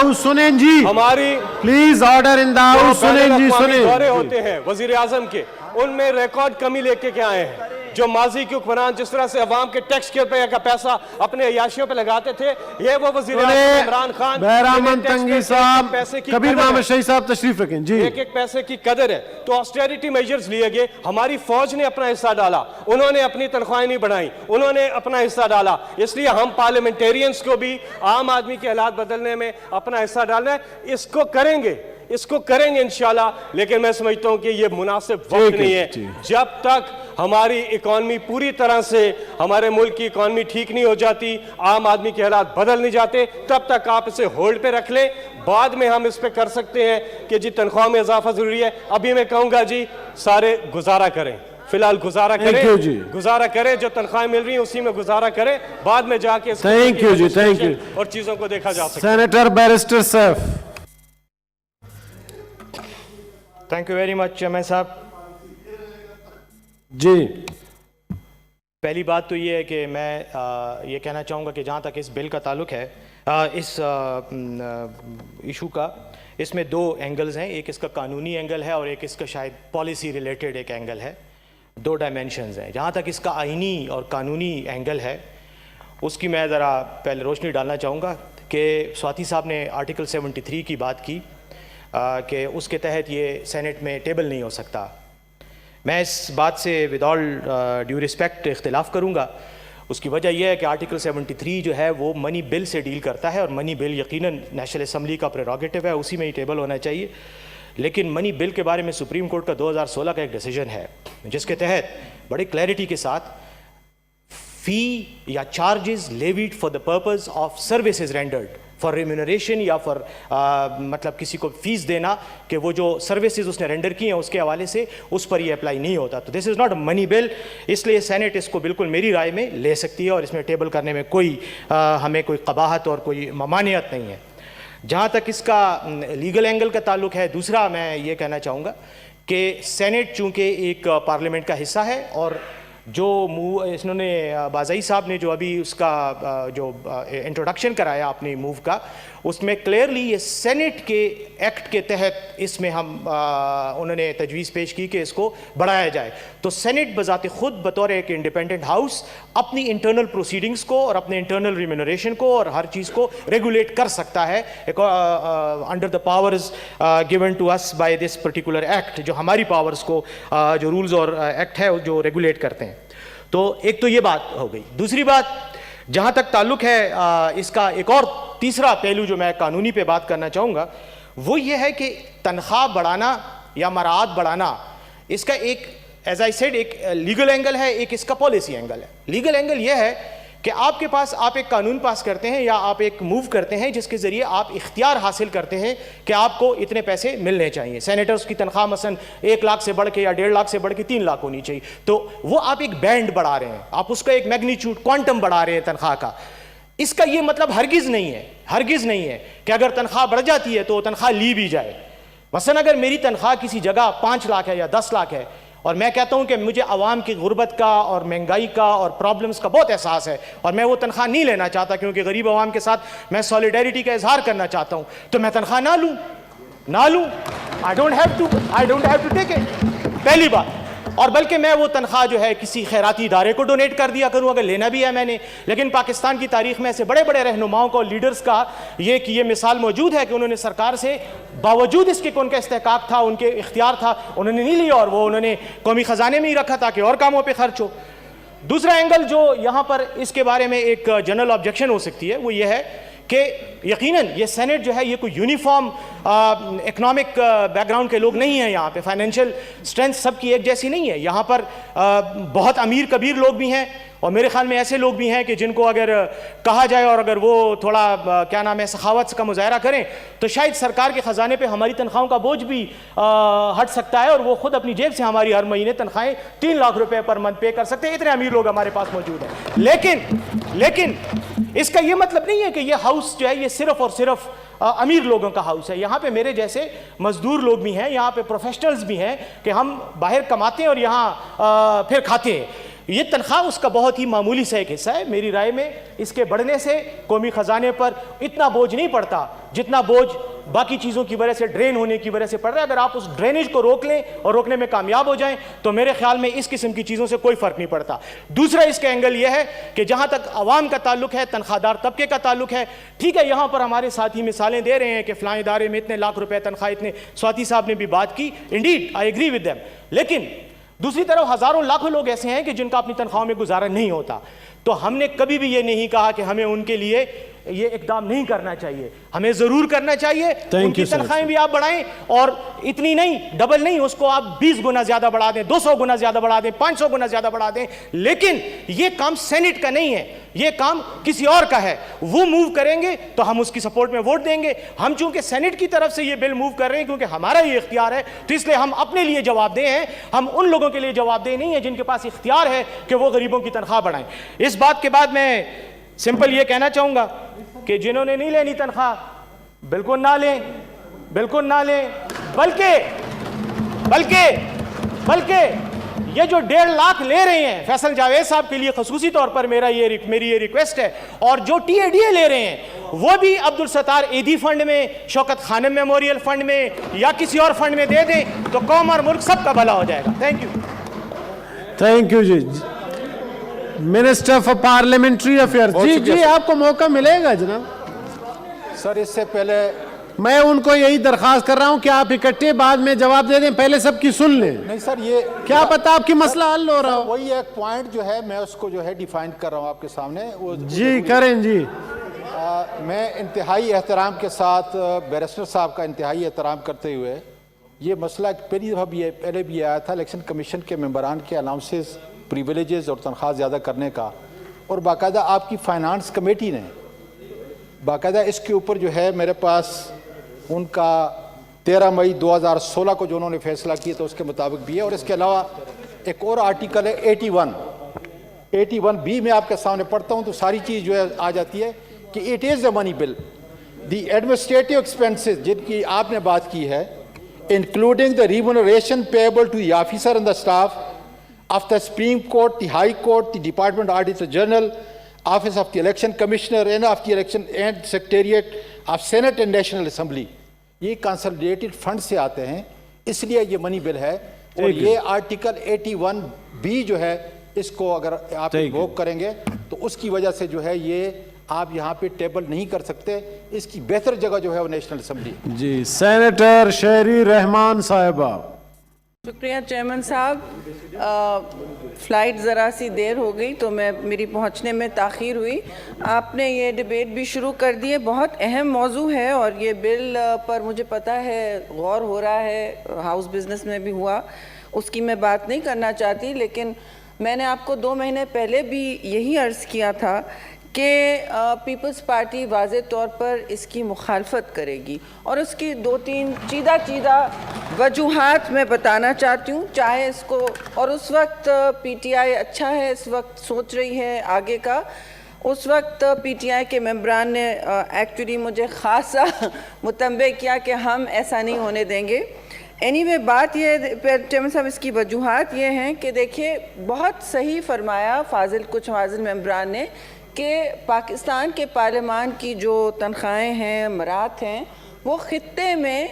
House सुनें जी, हमारी please order in the house सुनें जी, सुनें। दौरे होते हैं वजीर आजम के, उनमें रिकॉर्ड कमी लेके के आए हैं। जो माजी के हुक्मरान जिस तरह से अवाम के टैक्स के रुपए का पैसा अपने अयाशियों पे लगाते थे, ये वो वजीर आजम इमरान खान, बहरामन तंगी साहब, पैसे की कबीर कदर मोहम्मद है। शहीद साहब तशरीफ रखें जी। एक एक पैसे की कदर है। तो ऑस्टेरिटी मेजर्स लिए गए, हमारी फौज ने अपना हिस्सा डाला, उन्होंने अपनी तनख्वाहें नहीं बढ़ाई, उन्होंने अपना हिस्सा डाला। इसलिए हम पार्लियामेंटेरियंस को भी आम आदमी के हालात बदलने में अपना हिस्सा डालना है। इसको करेंगे इंशाल्लाह। लेकिन मैं समझता हूं कि ये मुनासिब वक्त नहीं है। जब तक हमारी इकॉनमी पूरी तरह से, हमारे मुल्क की इकॉनमी ठीक नहीं हो जाती, आम आदमी के हालात बदल नहीं जाते, तब तक आप इसे होल्ड पे रख लें। बाद में हम इस पे कर सकते हैं कि जी तनख्वाह में इजाफा जरूरी है। अभी मैं कहूंगा जी सारे गुजारा करें, फिलहाल गुजारा करें, जो तनख्वाहें मिल रही हैं उसी में गुजारा करें, बाद में जाके थैंक यू जी, थैंक यू। और चीजों को देखा जा सकता है। Senator barrister Saif. Thank you very much chairman साहब जी। पहली बात तो ये है कि मैं ये कहना चाहूँगा कि जहाँ तक इस बिल का ताल्लुक है, इस इशू का, इसमें दो एंगल्स हैं। एक इसका कानूनी एंगल है और एक इसका शायद पॉलिसी रिलेटेड एक एंगल है। दो डायमेंशंस हैं। जहाँ तक इसका आइनी और कानूनी एंगल है, उसकी मैं ज़रा पहले रोशनी डालना चाहूँगा कि स्वाति साहब ने आर्टिकल 73 की बात की कि उसके तहत ये सेनेट में टेबल नहीं हो सकता। मैं इस बात से विद ऑल ड्यू रिस्पेक्ट इख्तिलाफ़ करूँगा। उसकी वजह यह है कि आर्टिकल 73 जो है वो मनी बिल से डील करता है, और मनी बिल यकीनन नेशनल असम्बली का प्रेरोगेटिव है, उसी में ही टेबल होना चाहिए। लेकिन मनी बिल के बारे में सुप्रीम कोर्ट का 2016 का एक डिसीजन है, जिसके तहत बड़ी क्लैरिटी के साथ फ़ी या charges levied for the purpose of services rendered for remuneration या फॉर मतलब किसी को फीस देना कि वो जो सर्विसेज उसने रेंडर की हैं उसके हवाले से उस पर ये अप्लाई नहीं होता। तो this is not a money bill, इसलिए सेनेट इसको बिल्कुल मेरी राय में ले सकती है और इसमें टेबल करने में कोई हमें कोई कबाहत और कोई ममानियत नहीं है। जहाँ तक इसका लीगल एंगल का ताल्लुक है, दूसरा मैं ये कहना चाहूँगा कि सेनेट चूँकि एक पार्लियामेंट का हिस्सा है, और जो मूव इन्होंने बाज़ाई साहब ने जो अभी उसका जो इंट्रोडक्शन कराया अपने मूव का, उसमें क्लियरली ये सेनेट के एक्ट के तहत इसमें हम उन्होंने तजवीज़ पेश की कि इसको बढ़ाया जाए। तो सेनेट बज़ाते ख़ुद बतौर एक इंडिपेंडेंट हाउस अपनी इंटरनल प्रोसीडिंग्स को और अपने इंटरनल रिम्यूनरेशन को और हर चीज़ को रेगुलेट कर सकता है under the powers given to us by this particular act, जो हमारी पावर्स को जो रूल्स और एक्ट है जो रेगुलेट करते हैं। तो एक तो ये बात हो गई। दूसरी बात, जहाँ तक ताल्लुक है इसका एक और तीसरा पहलू जो मैं कानूनी पे बात करना चाहूँगा, वो ये है कि तनख्वाह बढ़ाना या मराआत बढ़ाना, इसका एक एज आई सेड एक लीगल एंगल है, एक इसका पॉलिसी एंगल है। लीगल एंगल ये है कि आपके पास आप एक कानून पास करते हैं या आप एक मूव करते हैं जिसके ज़रिए आप इख्तियार हासिल करते हैं कि आपको इतने पैसे मिलने चाहिए। सेनेटर्स की तनख्वाह मसलन 1 लाख से बढ़ के या 1.5 लाख से बढ़ के 3 लाख होनी चाहिए, तो वो आप एक बैंड बढ़ा रहे हैं, आप उसका एक मैग्नीट्यूड क्वांटम बढ़ा रहे हैं तनख्वाह का। इसका ये मतलब हरगिज़ नहीं है कि अगर तनख्वाह बढ़ जाती है तो तनख्वाह ली भी जाए। मसलन अगर मेरी तनख्वाह किसी जगह 5 लाख है या 10 लाख है, और मैं कहता हूं कि मुझे आवाम की गुर्बत का और महंगाई का और प्रॉब्लम्स का बहुत एहसास है और मैं वो तनख्वाह नहीं लेना चाहता क्योंकि गरीब आवाम के साथ मैं सॉलिडेरिटी का इजहार करना चाहता हूं, तो मैं तनख्वाह ना लूं। I don't have to take it, पहली बात। और बल्कि मैं वो तनख्वाह जो है किसी खैराती इदारे को डोनेट कर दिया करूं अगर लेना भी है मैंने। लेकिन पाकिस्तान की तारीख में ऐसे बड़े बड़े रहनुमाओं को, लीडर्स का ये मिसाल मौजूद है कि उन्होंने सरकार से बावजूद इसके कि उनका इस्तेहकाक था, उनके इख्तियार था, उन्होंने नहीं लिया और वो उन्होंने कौमी ख़जाने में ही रखा ताकि और कामों पर खर्च हो। दूसरा एंगल जो यहाँ पर इसके बारे में एक जनरल ऑब्जेक्शन हो सकती है वो ये है कि यकीनन ये सेनेट जो है ये कोई यूनिफॉर्म इकोनॉमिक बैकग्राउंड के लोग नहीं हैं। यहाँ पे फाइनेंशियल स्ट्रेंथ सबकी एक जैसी नहीं है। यहाँ पर बहुत अमीर कबीर लोग भी हैं और मेरे ख्याल में ऐसे लोग भी हैं कि जिनको अगर कहा जाए और अगर वो थोड़ा क्या नाम है सखावत का मुजाहरा करें तो शायद सरकार के ख़जाने पे हमारी तनख्वाहों का बोझ भी हट सकता है और वो खुद अपनी जेब से हमारी हर महीने तनख्वाहें 3 लाख रुपए पर मंथ पे कर सकते हैं। इतने अमीर लोग हमारे पास मौजूद हैं। लेकिन इसका ये मतलब नहीं है कि ये हाउस जो है ये सिर्फ और सिर्फ अमीर लोगों का हाउस है। यहाँ पे मेरे जैसे मजदूर लोग भी हैं, यहाँ पे प्रोफेशनल्स भी हैं कि हम बाहर कमाते हैं और यहाँ फिर खाते हैं। یہ تنخواہ اس کا بہت ہی معمولی سا ایک حصہ ہے. میری رائے میں اس کے بڑھنے سے قومی خزانے پر اتنا بوجھ نہیں پڑتا جتنا بوجھ باقی چیزوں کی وجہ سے ڈرین ہونے کی وجہ سے پڑ رہا ہے. اگر آپ اس ڈرینیج کو روک لیں اور روکنے میں کامیاب ہو جائیں تو میرے خیال میں اس قسم کی چیزوں سے کوئی فرق نہیں پڑتا. دوسرا اس کا اینگل یہ ہے کہ جہاں تک عوام کا تعلق ہے, تنخواہ دار طبقے کا تعلق ہے, ٹھیک ہے یہاں پر ہمارے ساتھی مثالیں دے رہے ہیں کہ فلاں ادارے میں اتنے لاکھ روپے تنخواہ, اتنے سواتی صاحب نے بھی بات کی, indeed I agree with them. لیکن دوسری طرف ہزاروں لاکھوں لوگ ایسے ہیں کہ جن کا اپنی تنخواہوں میں گزارا نہیں ہوتا. تو ہم نے کبھی بھی یہ نہیں کہا کہ ہمیں ان کے لیے یہ اقدام نہیں کرنا چاہیے, ہمیں ضرور کرنا چاہیے. ان کی تنخواہیں بھی آپ بڑھائیں, اور اتنی نہیں, ڈبل نہیں, اس کو آپ 20 گنا زیادہ بڑھا دیں, 200 گنا زیادہ بڑھا دیں, 500 گنا زیادہ بڑھا دیں. لیکن یہ کام سینٹ کا نہیں ہے, یہ کام کسی اور کا ہے. وہ موو کریں گے تو ہم اس کی سپورٹ میں ووٹ دیں گے. ہم چونکہ سینٹ کی طرف سے یہ بل موو کر رہے ہیں کیونکہ ہمارا یہ اختیار ہے, تو اس لیے ہم اپنے لیے جواب دہ ہیں. ہم ان لوگوں کے لیے جواب دہ نہیں ہیں جن کے پاس اختیار ہے کہ وہ غریبوں کی تنخواہ بڑھائیں. اس بات کے بعد میں سمپل یہ کہنا چاہوں گا کہ جنہوں نے نہیں لینی تنخواہ بالکل نہ لیں, بالکل نہ لیں. بلکہ یہ جو 1.5 لاکھ لے رہے ہیں فیصل جاوید صاحب کے لیے خصوصی طور پر میری یہ ریکویسٹ ہے, اور جو ٹی اے ڈی اے لے رہے ہیں وہ بھی عبدالستار ایدھی فنڈ میں, شوکت خانم میموریل فنڈ میں یا کسی اور فنڈ میں دے دیں تو قوم اور ملک سب کا بھلا ہو جائے گا. Thank you. تھینک یو جی. منسٹر فار پارلیمنٹری افیئر, جی آپ کو موقع ملے گا جناب. سر اس سے پہلے میں ان کو یہی درخواست کر رہا ہوں کہ آپ اکٹھے بعد میں جواب دے دیں, پہلے سب کی سن لیں. نہیں سر, یہ کیا پتا آپ کی مسئلہ حل ہو رہا ہو. وہی ایک پوائنٹ جو ہے میں اس کو جو ہے ڈیفائن کر رہا ہوں آپ کے سامنے. جی کریں جی. میں انتہائی احترام کے ساتھ بیرسٹر صاحب کا انتہائی احترام کرتے ہوئے, یہ مسئلہ پہلی دفعہ بھی پہلے بھی آیا تھا الیکشن کمیشن کے ممبران کے الاؤنسز, پریویلیجز اور تنخواہ زیادہ کرنے کا, اور باقاعدہ آپ کی فائنانس کمیٹی نے باقاعدہ اس کے اوپر جو ہے میرے پاس ان کا 13 مئی 2016 کو جو انہوں نے فیصلہ کیا تو اس کے مطابق بھی ہے. اور اس کے علاوہ ایک اور آرٹیکل ہے 81 بھی, میں آپ کے سامنے پڑھتا ہوں تو ساری چیز جو ہے آ جاتی ہے کہ it is a money bill. The administrative expenses جن کی آپ نے بات کی ہے, including the remuneration payable to the officer and the staff of the Supreme Court, the High Court, the Department of Auditor General, Office of the Election Commissioner and of the Election and Secretariat of Senate and National Assembly. یہ کنسلیڈیٹڈ fund سے آتے ہیں, اس لیے یہ منی بل ہے. اور یہ article 81 بھی جو ہے اس کو اگر آپ انووک کریں گے تو اس کی وجہ سے جو ہے یہ آپ یہاں پہ ٹیبل نہیں کر سکتے. اس کی بہتر جگہ جو ہے وہ نیشنل اسمبلی. جی سینیٹر شہری رحمان صاحبہ. شکریہ چیئرمین صاحب. فلائٹ ذرا سی دیر ہو گئی تو میری پہنچنے میں تاخیر ہوئی. آپ نے یہ ڈیبیٹ بھی شروع کر دی ہے, بہت اہم موضوع ہے اور یہ بل پر مجھے پتہ ہے غور ہو رہا ہے, ہاؤس بزنس میں بھی ہوا, اس کی میں بات نہیں کرنا چاہتی. لیکن میں نے آپ کو 2 مہینے پہلے بھی یہی عرض کیا تھا کہ پیپلز پارٹی واضح طور پر اس کی مخالفت کرے گی, اور اس کی 2-3 چیدہ وجوہات میں بتانا چاہتی ہوں. چاہے اس کو, اور اس وقت پی ٹی آئی اچھا ہے, اس وقت سوچ رہی ہے آگے کا. اس وقت پی ٹی آئی کے ممبران نے ایکچولی مجھے خاصا متنبہ کیا کہ ہم ایسا نہیں ہونے دیں گے. اینی بات یہ چیئرمین صاحب, اس کی وجوہات یہ ہیں کہ دیکھیے بہت صحیح فرمایا کچھ فاضل ممبران نے کہ پاکستان کے پارلیمان کی جو تنخواہیں ہیں, مرات ہیں, وہ خطے میں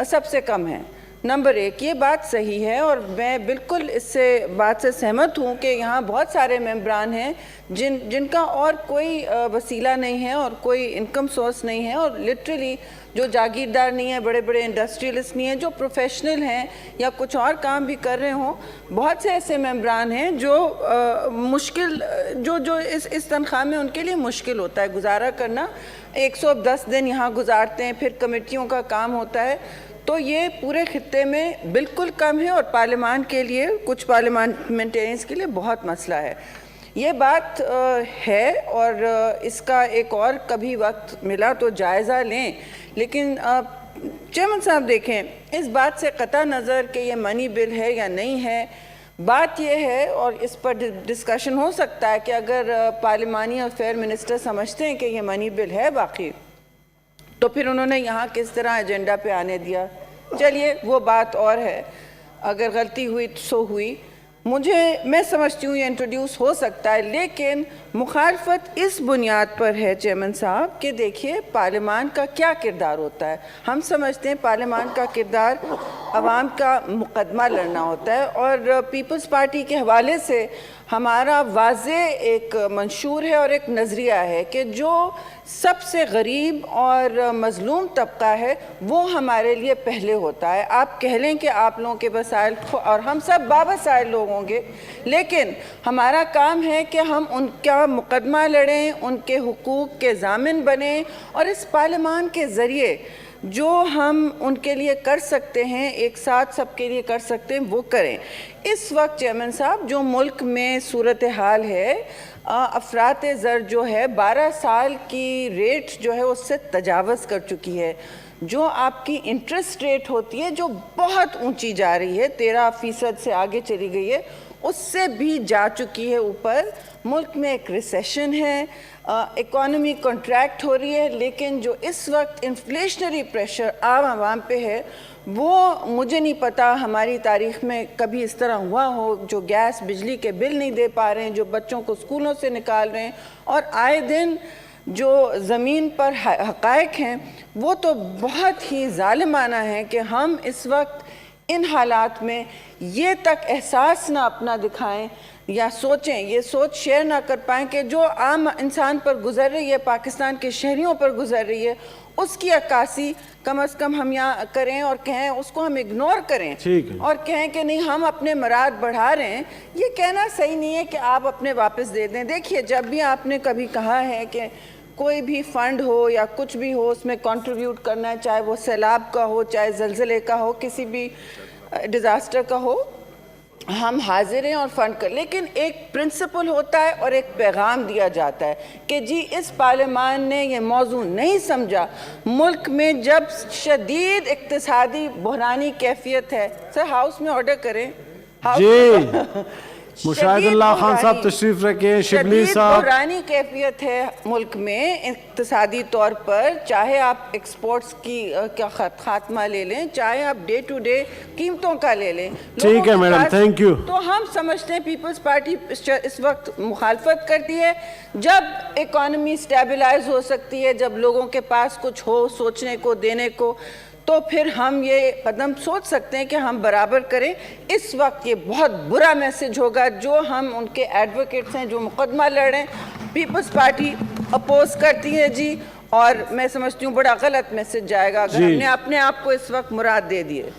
سب سے کم ہیں. نمبر 1 یہ بات صحیح ہے, اور میں بالکل اس سے بات سے سہمت ہوں کہ یہاں بہت سارے ممبران ہیں جن کا اور کوئی وسیلہ نہیں ہے اور کوئی انکم سورس نہیں ہے, اور لٹرلی جو جاگیردار نہیں ہیں, بڑے بڑے انڈسٹریلسٹ نہیں ہیں, جو پروفیشنل ہیں یا کچھ اور کام بھی کر رہے ہوں. بہت سے ایسے ممبران ہیں جو مشکل جو اس تنخواہ میں ان کے لیے مشکل ہوتا ہے گزارا کرنا. 110 دن یہاں گزارتے ہیں, پھر کمیٹیوں کا کام ہوتا ہے. تو یہ پورے خطے میں بالکل کم ہے, اور پارلیمان کے لیے, کچھ پارلیمنٹیرینز کے لیے بہت مسئلہ ہے. یہ بات ہے, اور اس کا ایک اور کبھی وقت ملا تو جائزہ لیں. لیکن چیئرمین صاحب دیکھیں, اس بات سے قطع نظر کہ یہ منی بل ہے یا نہیں ہے, بات یہ ہے, اور اس پر ڈسکشن ہو سکتا ہے کہ اگر پارلیمانی افیئر منسٹر سمجھتے ہیں کہ یہ منی بل ہے باقی, تو پھر انہوں نے یہاں کس طرح ایجنڈا پہ آنے دیا. چلیے وہ بات اور ہے, اگر غلطی ہوئی سو ہوئی. मैं समझती हूँ ये इंट्रोड्यूस हो सकता है, लेकिन मुखालफत इस बुनियाद पर है चेयरमैन साहब कि देखिए पार्लियामान का क्या किरदार होता है। हम समझते हैं पार्लियामान का किरदार अवाम का मुकदमा लड़ना होता है, और पीपल्स पार्टी के हवाले से हमारा वाज़े एक मंशूर है और एक नज़रिया है कि जो सबसे गरीब और मज़लूम तबका है वो हमारे लिए पहले होता है। आप कह लें कि आप लोगों के वसाइल और हम सब बावसाइल लोग होंगे, लेकिन हमारा काम है कि हम उनका मुकदमा लड़ें, उनके हुकूक के ज़ामिन बनें, और इस पार्लियामान के ज़रिए जो हम उनके लिए कर सकते हैं, एक साथ सबके लिए कर सकते हैं, वो करें। इस वक्त चेयरमैन साहब जो मुल्क में सूरत हाल है, अफरात ज़र जो है 12 साल की रेट जो है उससे तजावज़ कर चुकी है। जो आपकी इंटरेस्ट रेट होती है जो बहुत ऊंची जा रही है, 13% से आगे चली गई है, उससे भी जा चुकी है ऊपर। मुल्क में एक रिसेशन है, इकॉनमी कॉन्ट्रैक्ट हो रही है, लेकिन जो इस वक्त इन्फ्लेशनरी प्रेशर आवाम पे है वो मुझे नहीं पता हमारी तारीख़ में कभी इस तरह हुआ हो। जो गैस बिजली के बिल नहीं दे पा रहे हैं, जो बच्चों को स्कूलों से निकाल रहे हैं, और आए दिन जो ज़मीन पर हक़ाइक़ हैं वो तो बहुत ही ज़ालिमाना है कि हम इस वक्त इन हालात में ये तक एहसास ना अपना दिखाएं या सोचें, ये सोच शेयर ना कर पाएँ कि जो आम इंसान पर गुज़र रही है, पाकिस्तान के शहरियों पर गुज़र रही है, उसकी अक्कासी कम अज़ कम हम यहाँ करें और कहें, उसको हम इग्नोर करें और कहें कि नहीं हम अपने मराद बढ़ा रहे हैं। ये कहना सही नहीं है कि आप अपने वापस दे दें। देखिए, जब भी आपने कभी कहा है कि कोई भी फ़ंड हो या कुछ भी हो उसमें कंट्रीब्यूट करना है, चाहे वो सैलाब का हो, चाहे ज़लज़ले का हो, किसी भी डिज़ास्टर का हो, हम हाजिर हैं और फ़ंड कर, लेकिन एक प्रिंसिपल होता है और एक पैगाम दिया जाता है कि जी इस पार्लियामान ने ये मौजू नहीं समझा। मुल्क में जब शदीद इक्तिसादी बहरानी कैफियत है, सर हाउस में ऑर्डर करें। जी मुशाहिदुल्लाह खान साहब तशरीफ रखें। शिबली साहब, बहरानी कैफियत है मुल्क में इक्तिसादी तौर पर, चाहे आप एक्सपोर्ट्स की क्या खात्मा ले लें, चाहे आप डे टू डे कीमतों का ले लें। ठीक है मैडम, थैंक यू। तो हम समझते हैं पीपल्स पार्टी इस वक्त मुखालफत करती है। जब इकॉनमी स्टेबलाइज हो सकती है, जब लोगों के पास कुछ हो सोचने को, देने को, तो फिर हम ये कदम सोच सकते हैं कि हम बराबर करें। इस वक्त ये बहुत बुरा मैसेज होगा जो हम उनके एडवोकेट्स हैं जो मुकदमा लड़ रहे हैं, पीपल्स पार्टी अपोज करती है जी, और मैं समझती हूँ बड़ा गलत मैसेज जाएगा अगर हमने अपने आप को इस वक्त मुराद दे दिए।